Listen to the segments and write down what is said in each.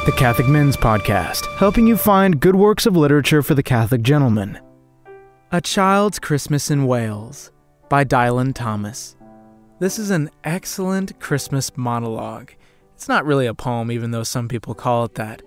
The Catholic Men's Podcast, helping you find good works of literature for the Catholic gentleman. A Child's Christmas in Wales by Dylan Thomas. This is an excellent Christmas monologue. It's not really a poem, even though some people call it that.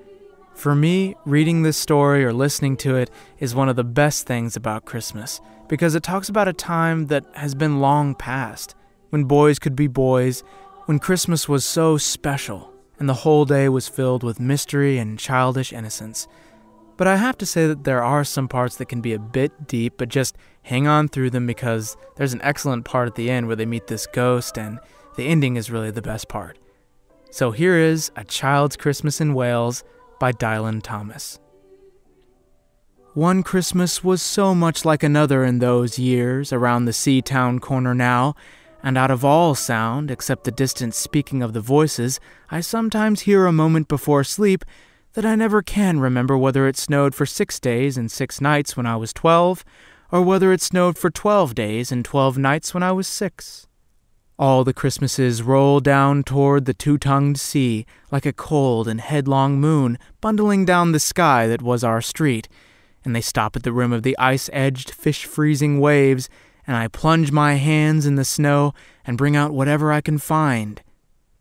For me, reading this story or listening to it is one of the best things about Christmas, because it talks about a time that has been long past, when boys could be boys, when Christmas was so special, and the whole day was filled with mystery and childish innocence. But I have to say that there are some parts that can be a bit deep, but just hang on through them because there's an excellent part at the end where they meet this ghost, and the ending is really the best part. So here is A Child's Christmas in Wales by Dylan Thomas. One Christmas was so much like another in those years around the sea-town corner now, and out of all sound, except the distant speaking of the voices, I sometimes hear a moment before sleep that I never can remember whether it snowed for 6 days and 6 nights when I was 12, or whether it snowed for 12 days and 12 nights when I was 6. All the Christmases roll down toward the two-tongued sea like a cold and headlong moon bundling down the sky that was our street, and they stop at the rim of the ice-edged, fish-freezing waves, and I plunge my hands in the snow and bring out whatever I can find.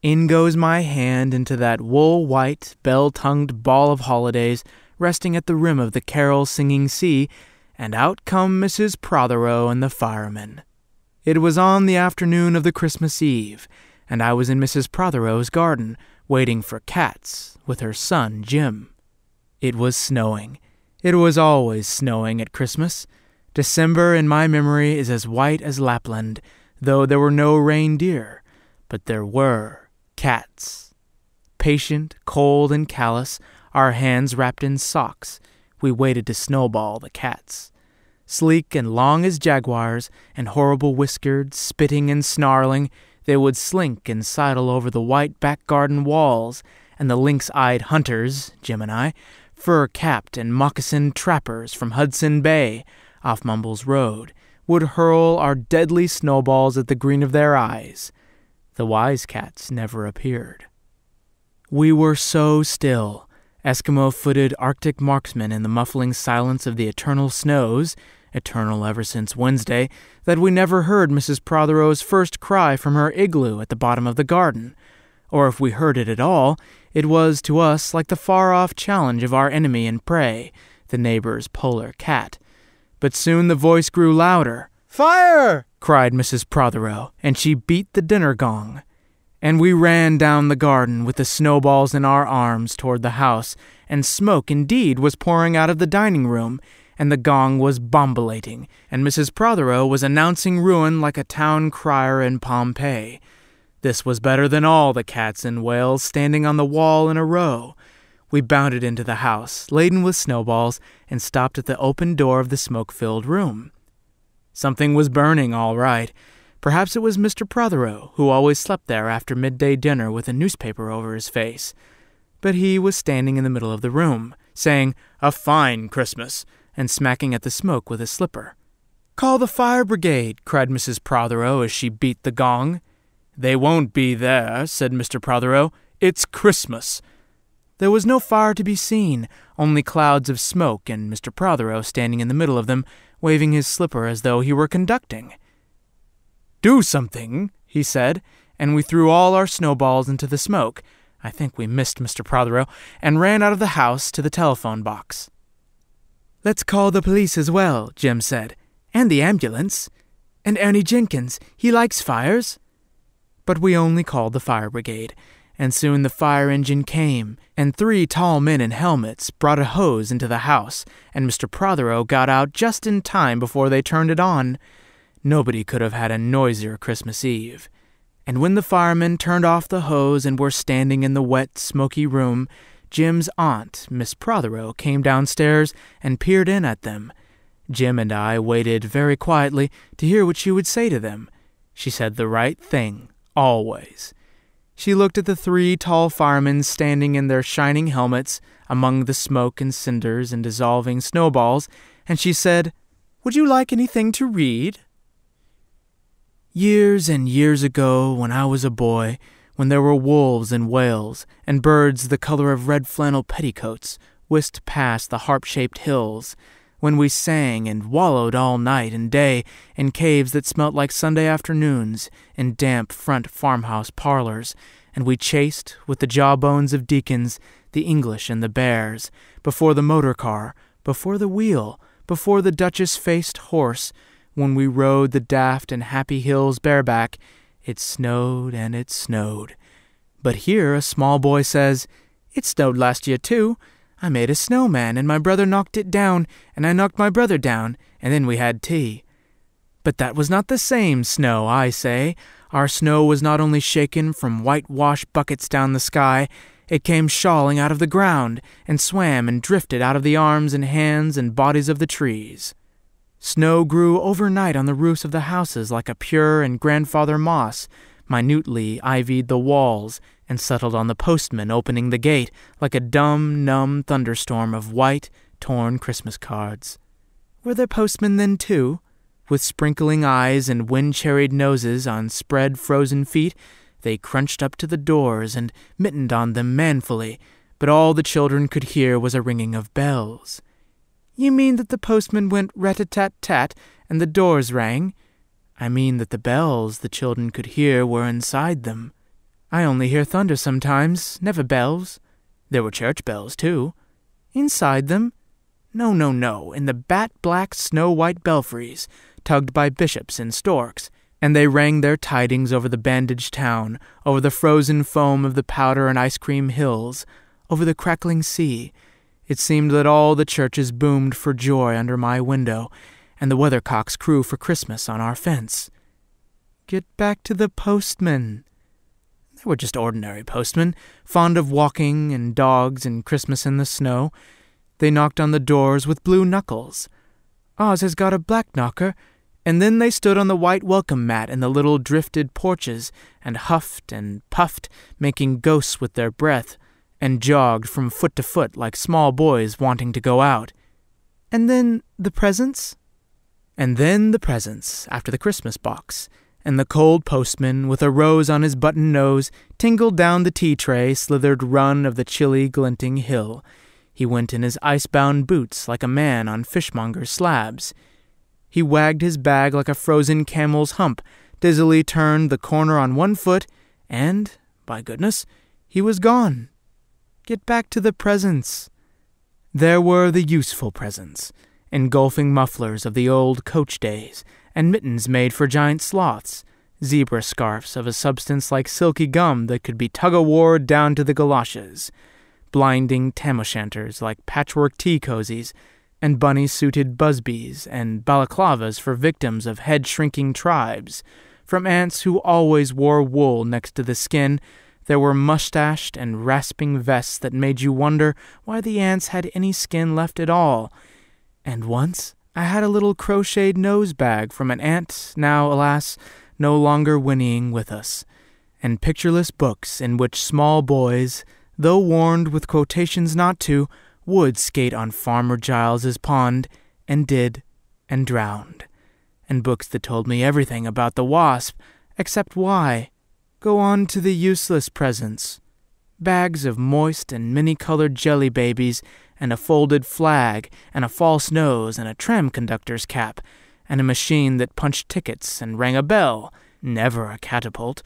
In goes my hand into that wool-white, bell-tongued ball of holidays resting at the rim of the carol-singing sea, and out come Mrs. Prothero and the firemen. It was on the afternoon of the Christmas Eve, and I was in Mrs. Prothero's garden, waiting for cats, with her son Jim. It was snowing. It was always snowing at Christmas. December in my memory is as white as Lapland, though there were no reindeer, but there were cats. Patient, cold, and callous, our hands wrapped in socks, we waited to snowball the cats. Sleek and long as jaguars, and horrible-whiskered, spitting and snarling, they would slink and sidle over the white back garden walls, and the lynx-eyed hunters, Jim and I, fur-capped and moccasined trappers from Hudson Bay, off Mumbles Road, would hurl our deadly snowballs at the green of their eyes. The wise cats never appeared. We were so still, Eskimo-footed Arctic marksmen in the muffling silence of the eternal snows, eternal ever since Wednesday, that we never heard Mrs. Prothero's first cry from her igloo at the bottom of the garden. Or if we heard it at all, it was to us like the far-off challenge of our enemy and prey, the neighbor's polar cat. But soon the voice grew louder. "Fire!" cried Mrs. Prothero, and she beat the dinner gong. And we ran down the garden with the snowballs in our arms toward the house, and smoke indeed was pouring out of the dining room, and the gong was bombulating, and Mrs. Prothero was announcing ruin like a town crier in Pompeii. This was better than all the cats in Wales standing on the wall in a row. We bounded into the house, laden with snowballs, and stopped at the open door of the smoke-filled room. Something was burning, all right. Perhaps it was Mr. Prothero, who always slept there after midday dinner with a newspaper over his face. But he was standing in the middle of the room, saying, "A fine Christmas," and smacking at the smoke with his slipper. "Call the fire brigade," cried Mrs. Prothero as she beat the gong. "They won't be there," said Mr. Prothero. "It's Christmas." There was no fire to be seen, only clouds of smoke, and Mr. Prothero standing in the middle of them, waving his slipper as though he were conducting. "Do something," he said, and we threw all our snowballs into the smoke. I think we missed Mr. Prothero, and ran out of the house to the telephone box. "Let's call the police as well," Jim said, "and the ambulance. And Ernie Jenkins, he likes fires." But we only called the fire brigade, and soon the fire engine came, and 3 tall men in helmets brought a hose into the house, and Mr. Prothero got out just in time before they turned it on. Nobody could have had a noisier Christmas Eve. And when the firemen turned off the hose and were standing in the wet, smoky room, Jim's aunt, Miss Prothero, came downstairs and peered in at them. Jim and I waited very quietly to hear what she would say to them. She said the right thing, always. She looked at the 3 tall firemen standing in their shining helmets among the smoke and cinders and dissolving snowballs, and she said, "Would you like anything to read?" Years and years ago, when I was a boy, when there were wolves and whales, and birds the color of red flannel petticoats whisked past the harp-shaped hills, when we sang and wallowed all night and day in caves that smelt like Sunday afternoons, in damp front farmhouse parlors, and we chased, with the jawbones of deacons, the English and the bears, before the motor car, before the wheel, before the duchess-faced horse, when we rode the daft and happy hills bareback, it snowed and it snowed. But here a small boy says, "It snowed last year too. I made a snowman, and my brother knocked it down, and I knocked my brother down, and then we had tea." But that was not the same snow, I say. Our snow was not only shaken from whitewash buckets down the sky, it came shawling out of the ground, and swam and drifted out of the arms and hands and bodies of the trees. Snow grew overnight on the roofs of the houses like a pure and grandfather moss, minutely ivied the walls, and settled on the postman opening the gate like a dumb, numb thunderstorm of white, torn Christmas cards. Were there postmen then, too? With sprinkling eyes and wind-cherried noses on spread frozen feet, they crunched up to the doors and mittened on them manfully, but all the children could hear was a ringing of bells. "You mean that the postman went rat-a-tat-tat and the doors rang?" "I mean that the bells the children could hear were inside them. I only hear thunder sometimes, never bells." "There were church bells, too." "Inside them?" No, in the bat-black snow-white belfries, tugged by bishops and storks, and they rang their tidings over the bandaged town, over the frozen foam of the powder and ice-cream hills, over the crackling sea. It seemed that all the churches boomed for joy under my window, and the weathercocks crew for Christmas on our fence. Get back to the postmen. They were just ordinary postmen, fond of walking and dogs and Christmas in the snow. They knocked on the doors with blue knuckles. "Oz has got a black knocker," and then they stood on the white welcome mat in the little drifted porches, and huffed and puffed, making ghosts with their breath, and jogged from foot to foot like small boys wanting to go out. "And then the presents?" "And then the presents, after the Christmas box." And the cold postman, with a rose on his button nose, tingled down the tea-tray slithered run of the chilly, glinting hill. He went in his ice-bound boots like a man on fishmonger's slabs. He wagged his bag like a frozen camel's hump, dizzily turned the corner on one foot, and, by goodness, he was gone. Get back to the presents. There were the useful presents, engulfing mufflers of the old coach days, and mittens made for giant sloths, zebra scarfs of a substance like silky gum that could be tug-o-warred down to the galoshes, blinding tam-o'-shanters like patchwork tea-cozies, and bunny-suited busbies and balaclavas for victims of head-shrinking tribes. From ants who always wore wool next to the skin, there were mustached and rasping vests that made you wonder why the ants had any skin left at all. And once I had a little crocheted nose bag from an ant now, alas, no longer whinnying with us, and pictureless books in which small boys, though warned with quotations not to, would skate on Farmer Giles's pond, and did, and drowned, and books that told me everything about the wasp, except why. Go on to the useless presents. Bags of moist and many-colored jelly babies, and a folded flag, and a false nose, and a tram conductor's cap, and a machine that punched tickets and rang a bell, never a catapult.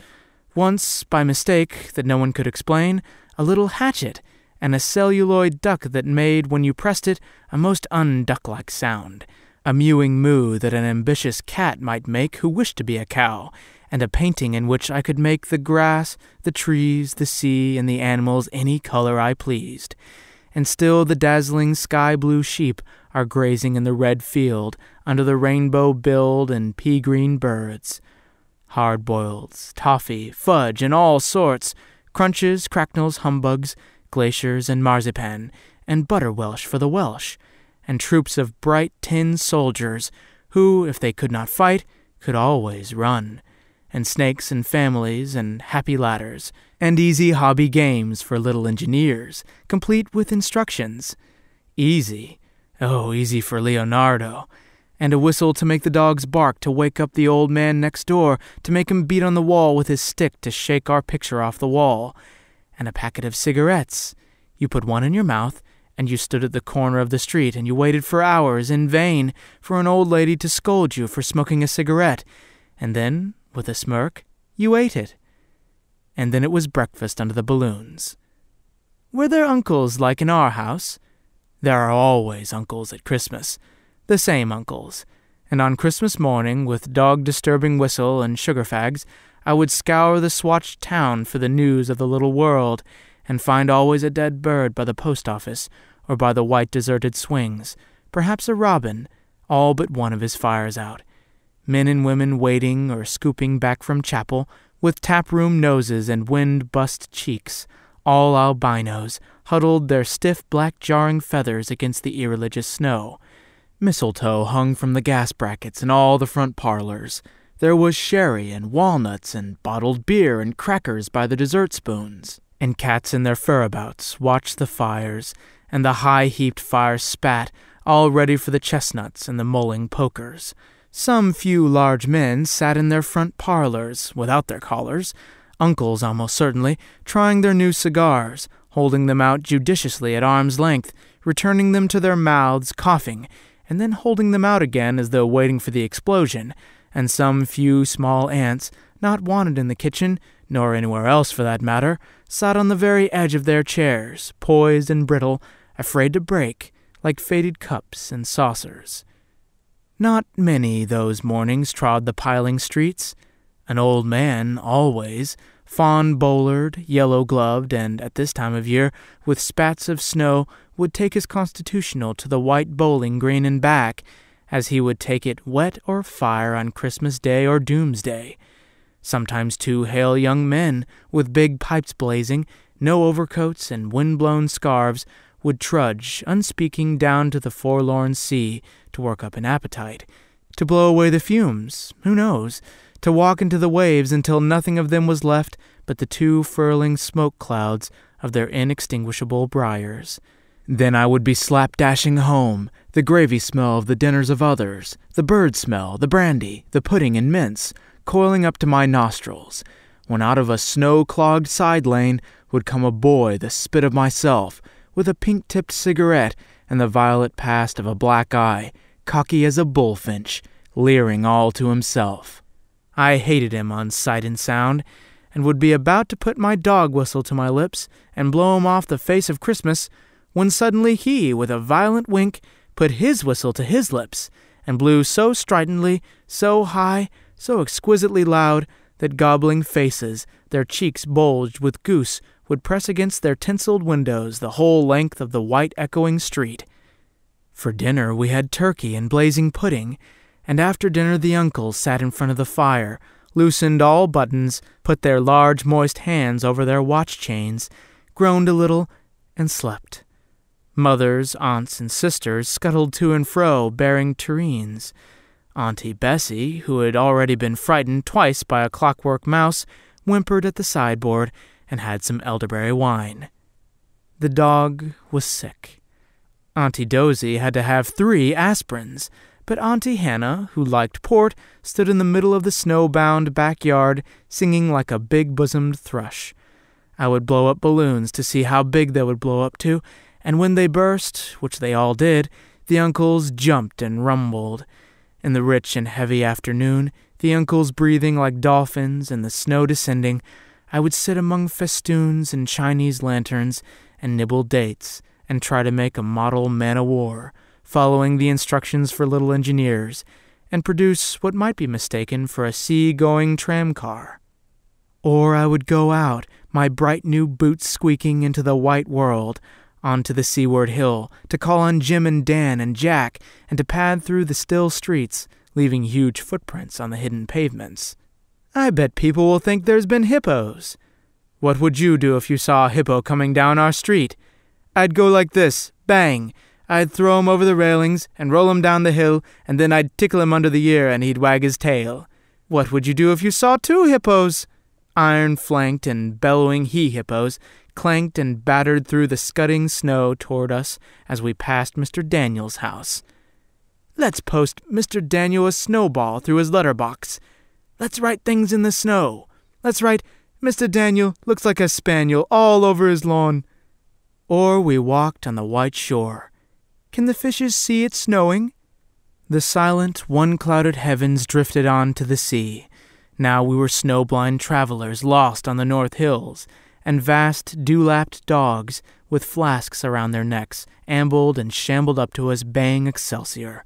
Once, by mistake, that no one could explain, a little hatchet, and a celluloid duck that made, when you pressed it, a most unduck-like sound, a mewing moo that an ambitious cat might make who wished to be a cow, and a painting in which I could make the grass, the trees, the sea, and the animals any color I pleased. And still the dazzling sky-blue sheep are grazing in the red field under the rainbow-billed and pea-green birds. Hard-boileds, toffee, fudge, and all sorts, crunches, cracknels, humbugs, glaciers, and marzipan, and butter-welsh for the Welsh, and troops of bright tin soldiers who, if they could not fight, could always run, and snakes and families and happy ladders, and easy hobby games for little engineers, complete with instructions. Easy, oh, easy for Leonardo, and a whistle to make the dogs bark to wake up the old man next door, to make him beat on the wall with his stick to shake our picture off the wall, and a packet of cigarettes. You put one in your mouth, and you stood at the corner of the street, and you waited for hours in vain for an old lady to scold you for smoking a cigarette, and then, with a smirk, you ate it. And then it was breakfast under the balloons. Were there uncles like in our house? There are always uncles at Christmas, the same uncles, and on Christmas morning, with dog-disturbing whistle and sugar fags, I would scour the swatched town for the news of the little world, and find always a dead bird by the post office, or by the white deserted swings, perhaps a robin, all but one of his fires out. Men and women waiting or scooping back from chapel, with tap-room noses and wind-bust cheeks, all albinos, huddled their stiff black jarring feathers against the irreligious snow. Mistletoe hung from the gas brackets in all the front parlors. There was sherry and walnuts and bottled beer and crackers by the dessert spoons. And cats in their furabouts watched the fires, and the high-heaped fires spat, all ready for the chestnuts and the mulling pokers. Some few large men sat in their front parlors, without their collars, uncles almost certainly, trying their new cigars, holding them out judiciously at arm's length, returning them to their mouths coughing, and then holding them out again as though waiting for the explosion, and some few small aunts, not wanted in the kitchen, nor anywhere else for that matter, sat on the very edge of their chairs, poised and brittle, afraid to break, like faded cups and saucers. Not many those mornings trod the piling streets. An old man, always, fawn-bowlered, yellow-gloved, and, at this time of year, with spats of snow, would take his constitutional to the white bowling green and back, as he would take it wet or fire on Christmas Day or Doomsday. Sometimes 2 hale young men, with big pipes blazing, no overcoats and wind-blown scarves, would trudge, unspeaking, down to the forlorn sea to work up an appetite, to blow away the fumes, who knows, to walk into the waves until nothing of them was left but the 2 furling smoke clouds of their inextinguishable briars. Then I would be slap-dashing home, the gravy smell of the dinners of others, the bird smell, the brandy, the pudding and mince, coiling up to my nostrils, when out of a snow-clogged side lane would come a boy the spit of myself, with a pink-tipped cigarette and the violet past of a black eye, cocky as a bullfinch, leering all to himself. I hated him on sight and sound, and would be about to put my dog whistle to my lips and blow him off the face of Christmas, when suddenly he, with a violent wink, put his whistle to his lips, and blew so stridently, so high, so exquisitely loud, that gobbling faces, their cheeks bulged with goose, would press against their tinselled windows the whole length of the white echoing street. For dinner we had turkey and blazing pudding, and after dinner the uncles sat in front of the fire, loosened all buttons, put their large moist hands over their watch chains, groaned a little, and slept. Mothers, aunts, and sisters scuttled to and fro, bearing tureens. Auntie Bessie, who had already been frightened twice by a clockwork mouse, whimpered at the sideboard and had some elderberry wine. The dog was sick. Auntie Dozy had to have 3 aspirins, but Auntie Hannah, who liked port, stood in the middle of the snow-bound backyard, singing like a big-bosomed thrush. I would blow up balloons to see how big they would blow up to, and when they burst, which they all did, the uncles jumped and rumbled. In the rich and heavy afternoon, the uncles breathing like dolphins and the snow descending, I would sit among festoons and Chinese lanterns and nibble dates and try to make a model man-o'-war, following the instructions for little engineers, and produce what might be mistaken for a sea-going tram-car. Or I would go out, my bright new boots squeaking into the white world, onto the seaward hill, to call on Jim and Dan and Jack, and to pad through the still streets, leaving huge footprints on the hidden pavements. I bet people will think there's been hippos. What would you do if you saw a hippo coming down our street? I'd go like this, bang. I'd throw him over the railings and roll him down the hill, and then I'd tickle him under the ear and he'd wag his tail. What would you do if you saw 2 hippos? Iron-flanked and bellowing he-hippos clanked and battered through the scudding snow toward us as we passed Mr. Daniel's house. Let's post Mr. Daniel a snowball through his letterbox. Let's write things in the snow. Let's write, Mr. Daniel looks like a spaniel all over his lawn. Or we walked on the white shore. Can the fishes see it snowing? The silent, one-clouded heavens drifted on to the sea. Now we were snow-blind travelers lost on the North Hills, and vast, dew-lapped dogs with flasks around their necks ambled and shambled up to us baying Excelsior.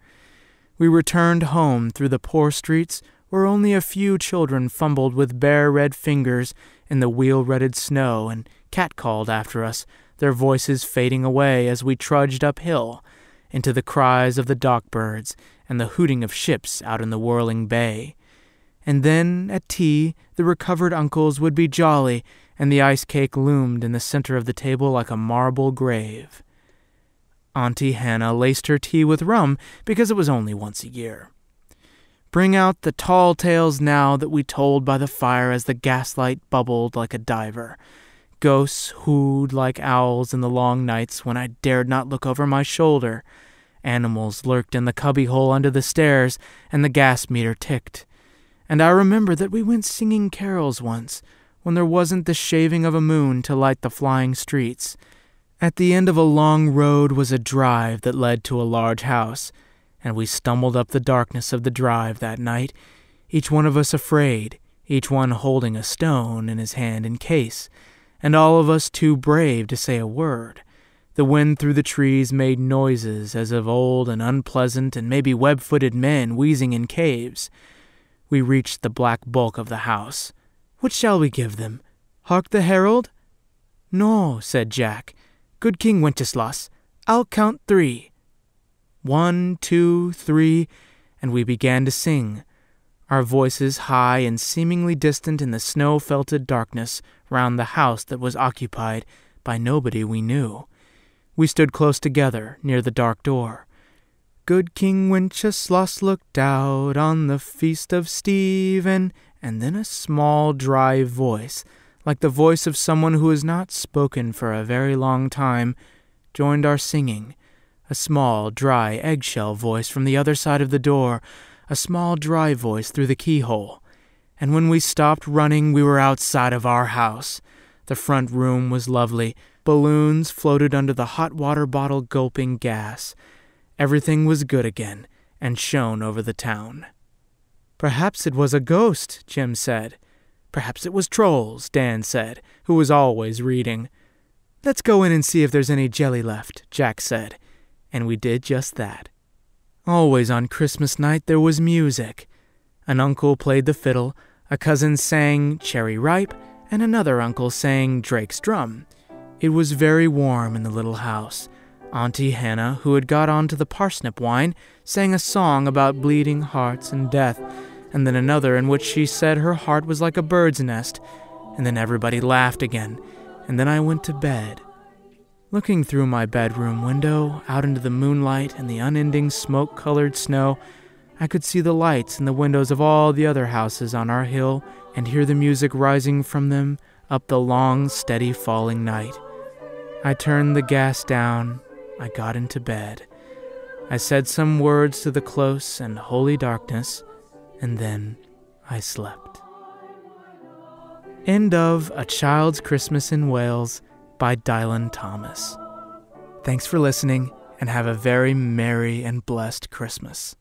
We returned home through the poor streets where only a few children fumbled with bare red fingers in the wheel-rutted snow and catcalled after us, their voices fading away as we trudged uphill into the cries of the dock birds and the hooting of ships out in the whirling bay. And then, at tea, the recovered uncles would be jolly, and the ice cake loomed in the center of the table like a marble grave. Auntie Hannah laced her tea with rum because it was only once a year. Bring out the tall tales now that we told by the fire as the gaslight bubbled like a diver. Ghosts hooed like owls in the long nights when I dared not look over my shoulder. Animals lurked in the cubbyhole under the stairs, and the gas meter ticked. And I remember that we went singing carols once, when there wasn't the shaving of a moon to light the flying streets. At the end of a long road was a drive that led to a large house, and we stumbled up the darkness of the drive that night, each one of us afraid, each one holding a stone in his hand in case, and all of us too brave to say a word. The wind through the trees made noises as of old and unpleasant and maybe web-footed men wheezing in caves. We reached the black bulk of the house. What shall we give them? Hark the herald? No, said Jack. Good King Wenceslas, I'll count 3. 1, 2, 3, and we began to sing, our voices high and seemingly distant in the snow-felted darkness round the house that was occupied by nobody we knew. We stood close together near the dark door. Good King Wenceslas looked out on the feast of Stephen, and then a small, dry voice, like the voice of someone who has not spoken for a very long time, joined our singing. A small, dry, eggshell voice from the other side of the door, a small, dry voice through the keyhole. And when we stopped running, we were outside of our house. The front room was lovely. Balloons floated under the hot water bottle gulping gas. Everything was good again, and shone over the town. Perhaps it was a ghost, Jim said. Perhaps it was trolls, Dan said, who was always reading. Let's go in and see if there's any jelly left, Jack said. And we did just that. Always on Christmas night there was music. An uncle played the fiddle, a cousin sang Cherry Ripe, and another uncle sang Drake's Drum. It was very warm in the little house. Auntie Hannah, who had got on to the parsnip wine, sang a song about bleeding hearts and death, and then another in which she said her heart was like a bird's nest, and then everybody laughed again, and then I went to bed. Looking through my bedroom window, out into the moonlight and the unending smoke-colored snow, I could see the lights in the windows of all the other houses on our hill and hear the music rising from them up the long, steady falling night. I turned the gas down. I got into bed. I said some words to the close and holy darkness, and then I slept. End of A Child's Christmas in Wales by Dylan Thomas. Thanks for listening, and have a very merry and blessed Christmas.